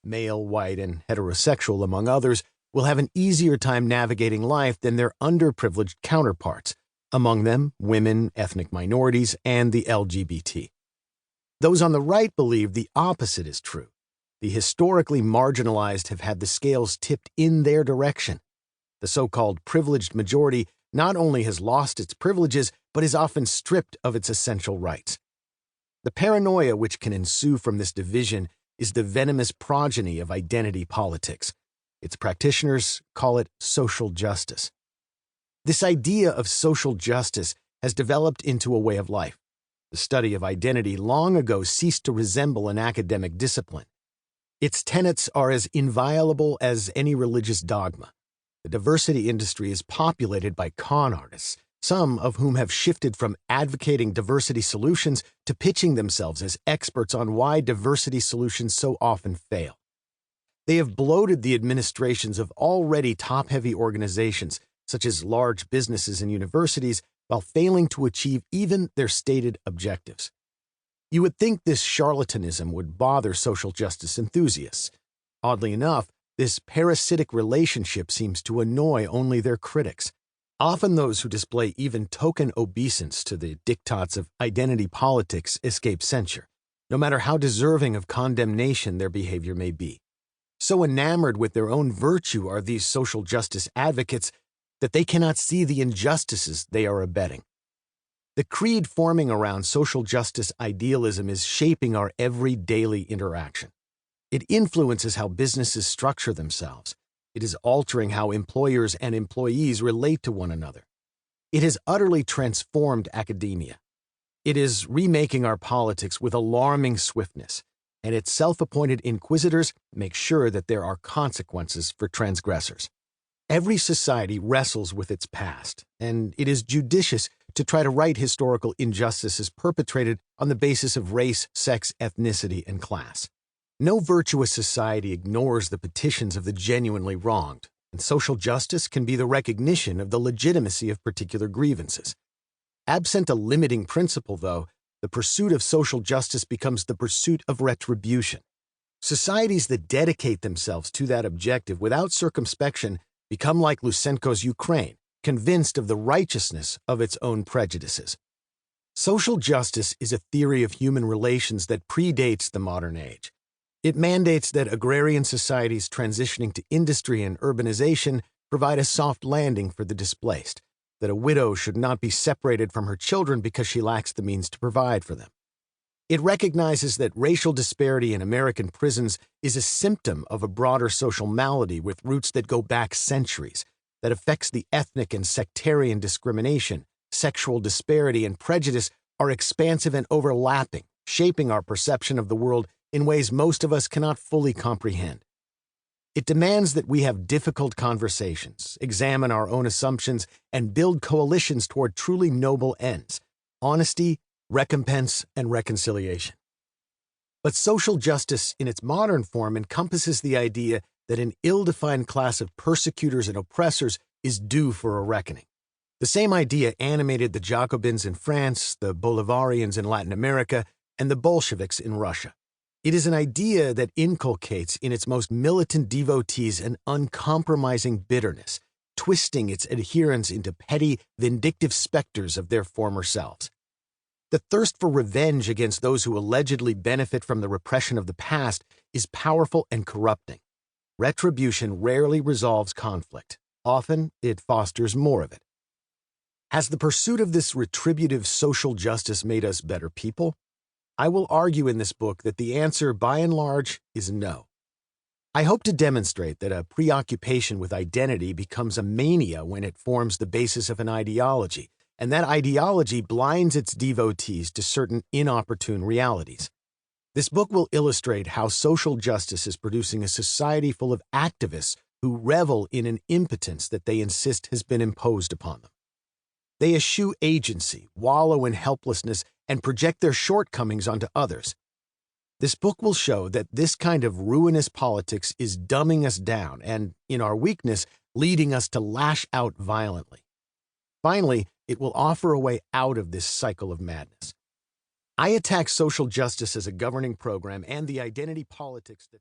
male, white, and heterosexual among others, will have an easier time navigating life than their underprivileged counterparts, among them women, ethnic minorities, and the LGBT. Those on the right believe the opposite is true. The historically marginalized have had the scales tipped in their direction. The so-called privileged majority not only has lost its privileges, but is often stripped of its essential rights. The paranoia which can ensue from this division is the venomous progeny of identity politics. Its practitioners call it social justice. This idea of social justice has developed into a way of life. The study of identity long ago ceased to resemble an academic discipline. Its tenets are as inviolable as any religious dogma. The diversity industry is populated by con artists, some of whom have shifted from advocating diversity solutions to pitching themselves as experts on why diversity solutions so often fail. They have bloated the administrations of already top-heavy organizations, such as large businesses and universities, while failing to achieve even their stated objectives. You would think this charlatanism would bother social justice enthusiasts. Oddly enough, this parasitic relationship seems to annoy only their critics. Often those who display even token obeisance to the diktats of identity politics escape censure, no matter how deserving of condemnation their behavior may be. So enamored with their own virtue are these social justice advocates that they cannot see the injustices they are abetting. The creed forming around social justice idealism is shaping our every daily interaction. It influences how businesses structure themselves. It is altering how employers and employees relate to one another. It has utterly transformed academia. It is remaking our politics with alarming swiftness, and its self-appointed inquisitors make sure that there are consequences for transgressors. Every society wrestles with its past, and it is judicious to try to right historical injustices perpetrated on the basis of race, sex, ethnicity, and class. No virtuous society ignores the petitions of the genuinely wronged, and social justice can be the recognition of the legitimacy of particular grievances. Absent a limiting principle, though, the pursuit of social justice becomes the pursuit of retribution. Societies that dedicate themselves to that objective without circumspection become like Lysenko's Ukraine, convinced of the righteousness of its own prejudices. Social justice is a theory of human relations that predates the modern age. It mandates that agrarian societies transitioning to industry and urbanization provide a soft landing for the displaced, that a widow should not be separated from her children because she lacks the means to provide for them. It recognizes that racial disparity in American prisons is a symptom of a broader social malady with roots that go back centuries, that affects the ethnic and sectarian discrimination, sexual disparity, and prejudice are expansive and overlapping, shaping our perception of the world in ways most of us cannot fully comprehend. It demands that we have difficult conversations, examine our own assumptions, and build coalitions toward truly noble ends: honesty, recompense, and reconciliation. But social justice in its modern form encompasses the idea that an ill-defined class of persecutors and oppressors is due for a reckoning. The same idea animated the Jacobins in France, the Bolivarians in Latin America, and the Bolsheviks in Russia. It is an idea that inculcates in its most militant devotees an uncompromising bitterness, twisting its adherents into petty, vindictive specters of their former selves. The thirst for revenge against those who allegedly benefit from the repression of the past is powerful and corrupting. Retribution rarely resolves conflict. Often, it fosters more of it. Has the pursuit of this retributive social justice made us better people? I will argue in this book that the answer, by and large, is no. I hope to demonstrate that a preoccupation with identity becomes a mania when it forms the basis of an ideology, and that ideology blinds its devotees to certain inopportune realities. This book will illustrate how social justice is producing a society full of activists who revel in an impotence that they insist has been imposed upon them. They eschew agency, wallow in helplessness, and project their shortcomings onto others. This book will show that this kind of ruinous politics is dumbing us down and, in our weakness, leading us to lash out violently. Finally, it will offer a way out of this cycle of madness. I attack social justice as a governing program and the identity politics that